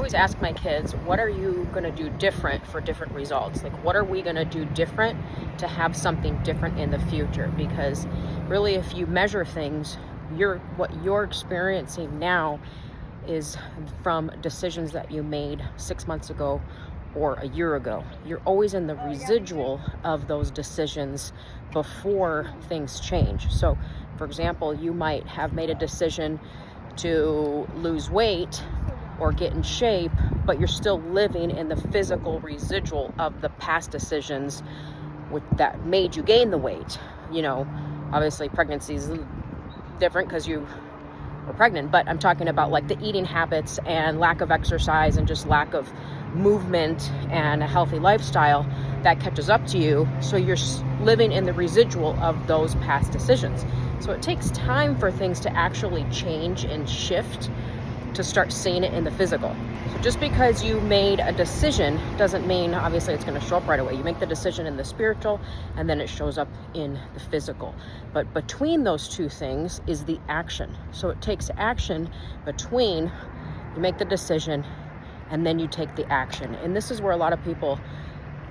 always ask my kids, what are you going to do different for different results? Like, what are we going to do different to have something different in the future? Because really, if you measure things, what you're experiencing now is from decisions that you made 6 months ago or a year ago. You're always in the residual of those decisions before things change. So, for example, you might have made a decision to lose weight or get in shape, but you're still living in the physical residual of the past decisions that made you gain the weight. Obviously pregnancy is different because you were pregnant, but I'm talking about like the eating habits and lack of exercise and just lack of movement and a healthy lifestyle that catches up to you. So you're living in the residual of those past decisions. So it takes time for things to actually change and shift to start seeing it in the physical. So just because you made a decision doesn't mean obviously it's going to show up right away. You make the decision in the spiritual and then it shows up in the physical. But between those two things is the action. So it takes action between you make the decision and then you take the action. And this is where a lot of people,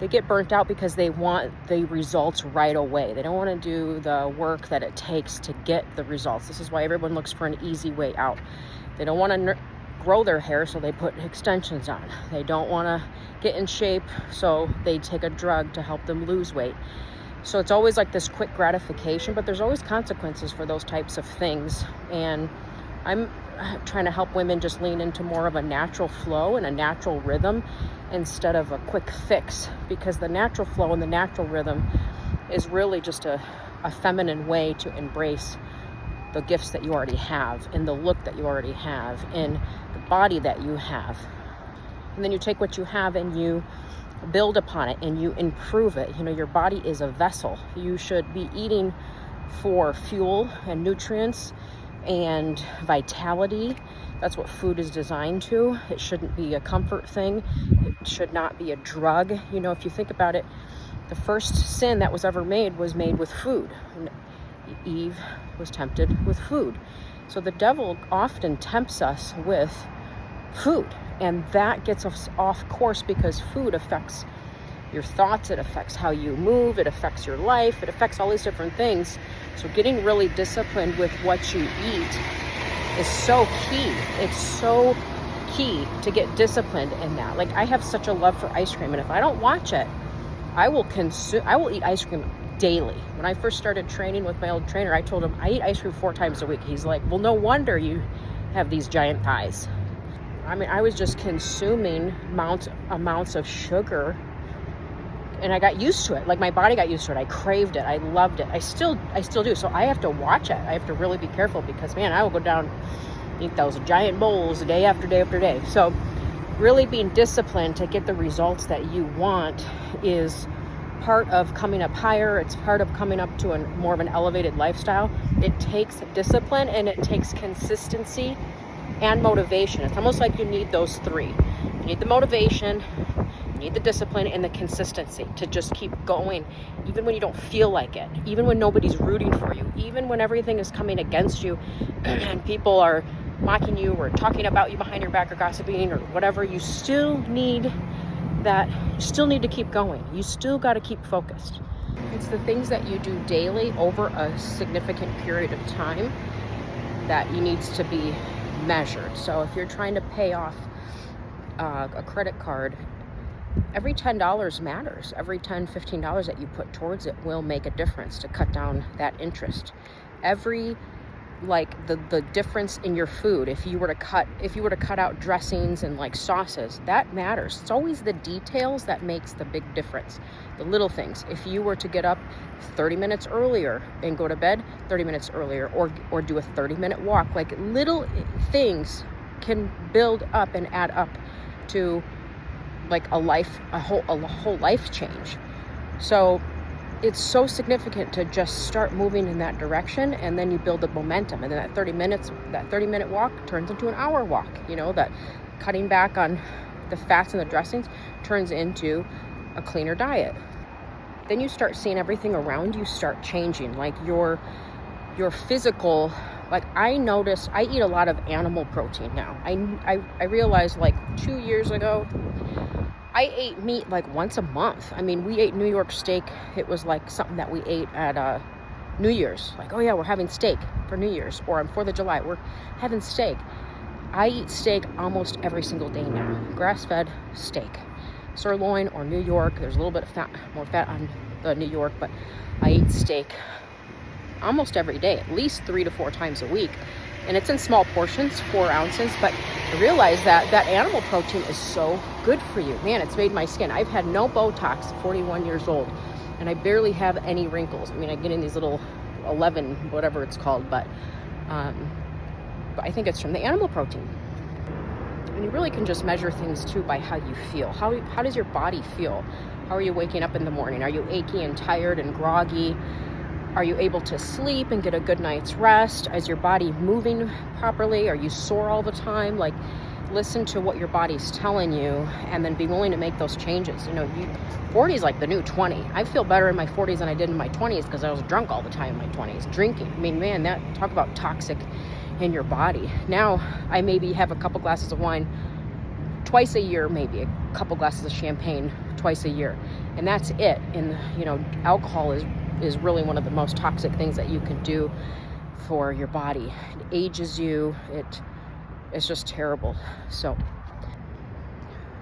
they get burnt out because they want the results right away. They don't want to do the work that it takes to get the results. This is why everyone looks for an easy way out. They don't want to grow their hair, so they put extensions on. They don't want to get in shape, so they take a drug to help them lose weight. So it's always like this quick gratification, but there's always consequences for those types of things. And I'm trying to help women just lean into more of a natural flow and a natural rhythm instead of a quick fix, because the natural flow and the natural rhythm is really just a feminine way to embrace the gifts that you already have, and the look that you already have, and the body that you have. And then you take what you have and you build upon it and you improve it. Your body is a vessel. You should be eating for fuel and nutrients and vitality. That's what food is designed to. It shouldn't be a comfort thing. It should not be a drug. If you think about it, the first sin that was ever made was made with food. Eve was tempted with food. So the devil often tempts us with food, and that gets us off course because food affects your thoughts, it affects how you move, it affects your life, it affects all these different things. So getting really disciplined with what you eat is so key. It's so key to get disciplined in that. Like, I have such a love for ice cream, and if I don't watch it, I will eat ice cream daily. When I first started training with my old trainer, I told him I eat ice cream 4 times a week. He's like, well, no wonder you have these giant thighs. I was just consuming amounts of sugar, and I got used to it. Like, my body got used to it. I craved it. I loved it. I still do. So I have to watch it. I have to really be careful because, man, I will go down, eat those giant bowls day after day after day. So really being disciplined to get the results that you want is part of coming up higher. It's part of coming up to more of an elevated lifestyle. It takes discipline and it takes consistency and motivation. It's almost like you need those 3. You need the motivation, you need the discipline, and the consistency to just keep going, even when you don't feel like it, even when nobody's rooting for you, even when everything is coming against you and people are mocking you or talking about you behind your back or gossiping or whatever. You still need to keep going. You still got to keep focused. It's the things that you do daily over a significant period of time that needs to be measured. So if you're trying to pay off a credit card, every $10 matters. Every $10, $15 that you put towards it will make a difference to cut down that interest. The difference in your food, if you were to cut out dressings and like sauces, that matters. It's always the details that makes the big difference, the little things. If you were to get up 30 minutes earlier and go to bed 30 minutes earlier, or do a 30-minute walk, like little things can build up and add up to like a whole life change. So it's so significant to just start moving in that direction, and then you build the momentum, and then that 30-minute walk turns into an hour walk. That cutting back on the fats and the dressings turns into a cleaner diet. Then you start seeing everything around you start changing, like your physical Like, I notice I eat a lot of animal protein now. I realized like 2 years ago, I ate meat like once a month. I mean, we ate New York steak. It was like something that we ate at New Year's. Like, oh yeah, we're having steak for New Year's. Or on 4th of July, we're having steak. I eat steak almost every single day now. Grass-fed steak. Sirloin or New York. There's a little bit of fat, more fat on the New York, but I eat steak almost every day, at least 3 to 4 times a week. And it's in small portions, 4 ounces, but I realize that animal protein is so good for you. Man, it's made my skin. I've had no Botox, 41 years old, and I barely have any wrinkles. I mean, I get in these little 11, whatever it's called, but I think it's from the animal protein. And you really can just measure things too by how you feel. How does your body feel? How are you waking up in the morning? Are you achy and tired and groggy? Are you able to sleep and get a good night's rest? Is your body moving properly? Are you sore all the time? Like, listen to what your body's telling you and then be willing to make those changes. 40 is like the new 20. I feel better in my 40s than I did in my 20s because I was drunk all the time in my 20s, drinking. I mean, man, talk about toxic in your body. Now, I maybe have a couple glasses of wine twice a year, maybe a couple glasses of champagne twice a year. And that's it. And, alcohol is really one of the most toxic things that you can do for your body. It ages you. It's just terrible. So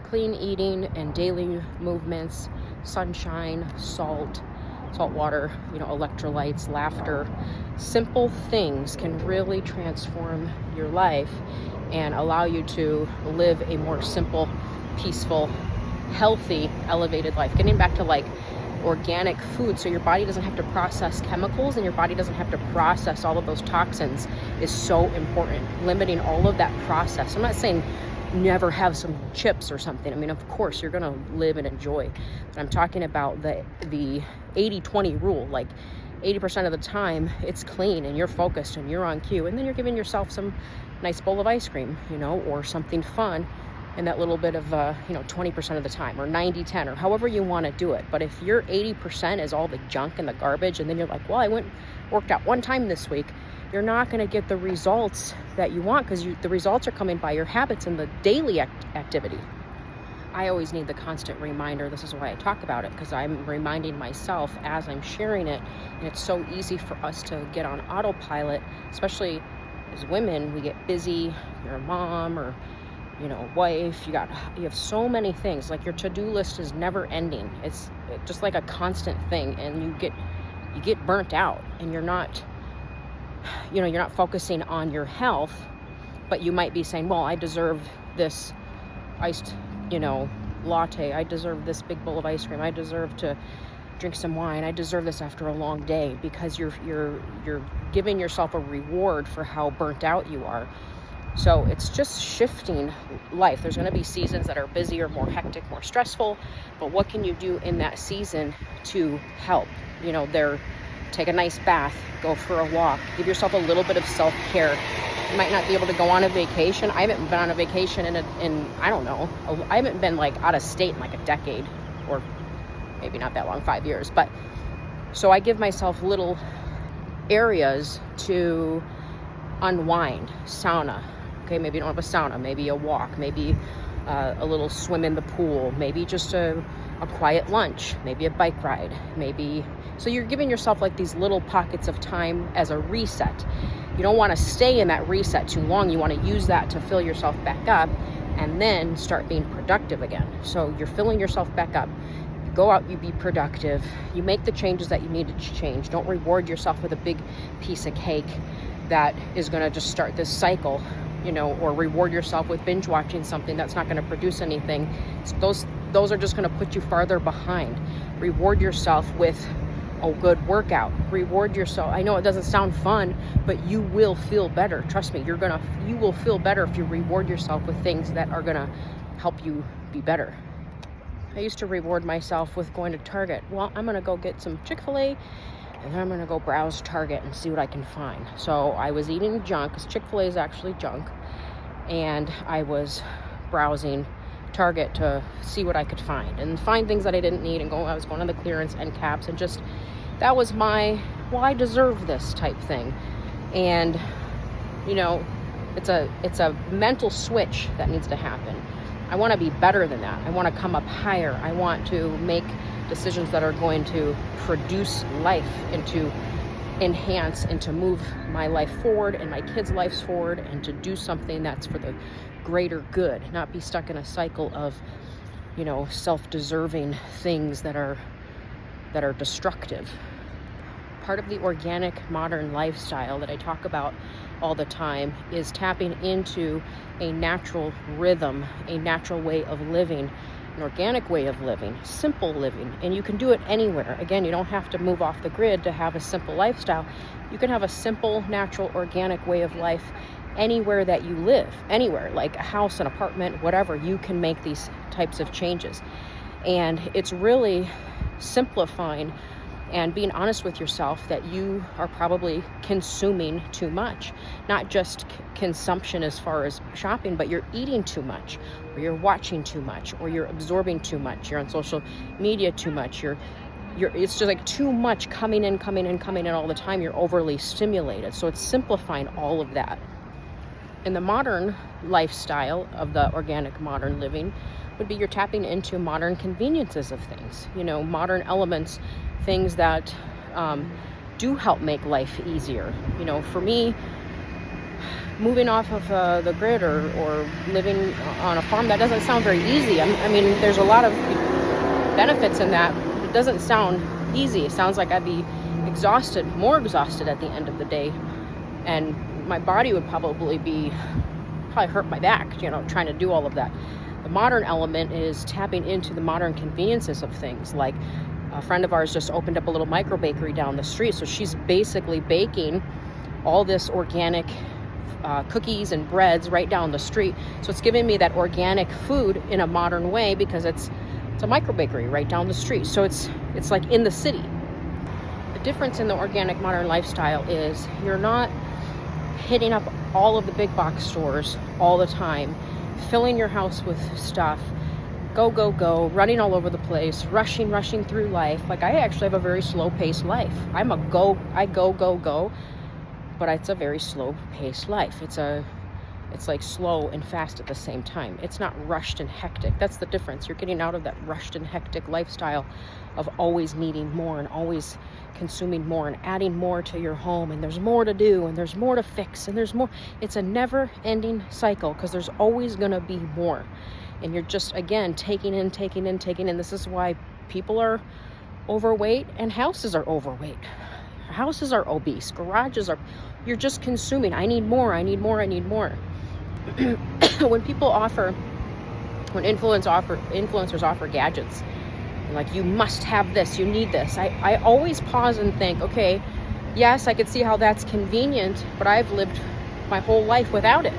clean eating and daily movements, sunshine, salt water, electrolytes, laughter, simple things can really transform your life and allow you to live a more simple, peaceful, healthy, elevated life. Getting back to like organic food, so your body doesn't have to process chemicals and your body doesn't have to process all of those toxins, is so important. Limiting all of that process. I'm not saying never have some chips or something. I mean, of course you're gonna live and enjoy, but I'm talking about the 80-20 rule. Like 80% of the time it's clean and you're focused and you're on cue, and then you're giving yourself some nice bowl of ice cream, or something fun, and that little bit of 20% of the time, or 90-10, or however you want to do it. But if your 80% is all the junk and the garbage, and then you're like, well, I worked out one time this week, you're not going to get the results that you want, because the results are coming by your habits and the daily activity. I always need the constant reminder. This is why I talk about it, because I'm reminding myself as I'm sharing it. And it's so easy for us to get on autopilot, especially as women. We get busy. You're a mom or wife, you have so many things. Like, your to-do list is never ending. It's just like a constant thing, and you get burnt out, and you're not focusing on your health, but you might be saying, well, I deserve this iced, latte. I deserve this big bowl of ice cream. I deserve to drink some wine. I deserve this after a long day, because you're giving yourself a reward for how burnt out you are. So it's just shifting life. There's going to be seasons that are busier, more hectic, more stressful. But what can you do in that season to help? Take a nice bath, go for a walk, give yourself a little bit of self-care. You might not be able to go on a vacation. I haven't been on a vacation in I don't know. I haven't been like out of state in like a decade, or maybe not that long, 5 years. But so I give myself little areas to unwind. Sauna. Okay, maybe you don't have a sauna, maybe a walk, maybe a little swim in the pool, maybe just a quiet lunch, maybe a bike ride, so you're giving yourself like these little pockets of time as a reset. You don't want to stay in that reset too long. You want to use that to fill yourself back up and then start being productive again. So you're filling yourself back up. You go out, you be productive, you make the changes that you need to change. Don't reward yourself with a big piece of cake that is going to just start this cycle, or reward yourself with binge watching something that's not going to produce anything. So those are just going to put you farther behind. Reward yourself with a good workout. Reward yourself. I know it doesn't sound fun, but you will feel better. Trust me, you will feel better if you reward yourself with things that are going to help you be better. I used to reward myself with going to Target. Well, I'm going to go get some Chick-fil-A, and then I'm going to go browse Target and see what I can find. So I was eating junk, because Chick-fil-A is actually junk, and I was browsing Target to see what I could find and find things that I didn't need, and I was going on the clearance end caps, and just that was my, well, I deserve this type thing. And You know, it's a mental switch that needs to happen. I want to be better than that. I want to come up higher. I want to make decisions that are going to produce life and to enhance and to move my life forward and my kids' lives forward, and to do something that's for the greater good, not be stuck in a cycle of, you know, self-deserving things that are destructive. Part of the organic modern lifestyle that I talk about all the time is tapping into a natural rhythm, a natural way of living, an organic way of living, simple living. And you can do it anywhere. Again, you don't have to move off the grid to have a simple lifestyle. You can have a simple, natural, organic way of life anywhere that you live, anywhere, like a house, an apartment, whatever. You can make these types of changes. And it's really simplifying and being honest with yourself that you are probably consuming too much. Not just consumption as far as shopping, but you're eating too much, or you're watching too much, or you're absorbing too much, you're on social media too much, it's just like too much coming in all the time. You're overly stimulated. So it's simplifying all of that. In the modern lifestyle of the organic modern living would be you're tapping into modern conveniences of things, you know, modern elements, things that do help make life easier. You know, for me, moving off of the grid or living on a farm, that doesn't sound very easy. I mean, there's a lot of benefits in that. It doesn't sound easy. It sounds like I'd be exhausted, more exhausted at the end of the day. And my body would probably hurt my back, you know, trying to do all of that. The modern element is tapping into the modern conveniences of things. Like a friend of ours just opened up a little micro bakery down the street. So she's basically baking all this organic cookies and breads right down the street. So it's giving me that organic food in a modern way because it's a micro bakery right down the street. So it's like in the city. The difference in the organic modern lifestyle is you're not hitting up all of the big box stores all the time, filling your house with stuff, go, running all over the place, rushing through life. Like, I actually have a very slow-paced life. I go, but it's a very slow-paced life. It's like slow and fast at the same time. It's not rushed and hectic. That's the difference. You're getting out of that rushed and hectic lifestyle of always needing more and always consuming more and adding more to your home, and there's more to do and there's more to fix and there's more. It's a never-ending cycle because there's always going to be more. And you're just, again, taking in. This is why people are overweight and houses are overweight. Houses are obese. Garages are, you're just consuming. I need more. When influencers offer gadgets, like, you must have this, you need this, I always pause and think, okay, yes, I could see how that's convenient, but I've lived my whole life without it.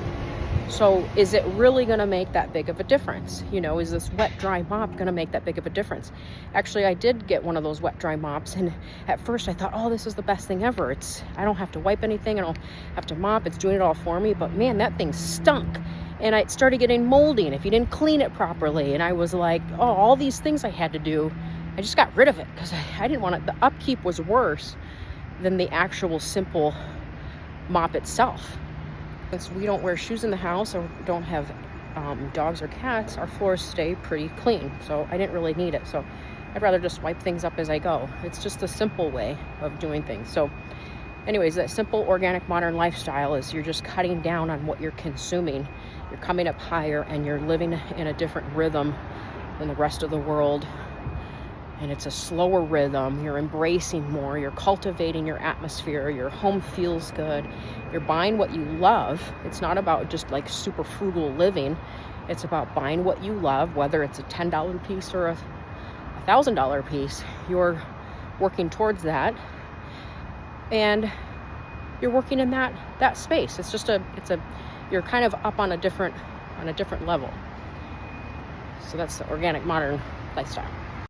So is it really going to make that big of a difference? You know, is this wet dry mop going to make that big of a difference? Actually, I did get one of those wet dry mops, and at first I thought, oh, this is the best thing ever. I don't have to wipe anything, I don't have to mop, it's doing it all for me. But man, that thing stunk, and it started getting moldy, and if you didn't clean it properly, and I was like, oh, all these things I had to do, I just got rid of it because I didn't want it. The upkeep was worse than the actual simple mop itself. Since we don't wear shoes in the house or don't have dogs or cats, our floors stay pretty clean. So I didn't really need it. So I'd rather just wipe things up as I go. It's just a simple way of doing things. So anyways, that simple organic modern lifestyle is you're just cutting down on what you're consuming. You're coming up higher and you're living in a different rhythm than the rest of the world. And it's a slower rhythm. You're embracing more. You're cultivating your atmosphere. Your home feels good. You're buying what you love. It's not about just like super frugal living. It's about buying what you love, whether it's a $10 piece or a $1,000 piece. You're working towards that, and you're working in that space. You're kind of up on a different level. So that's the organic modern lifestyle.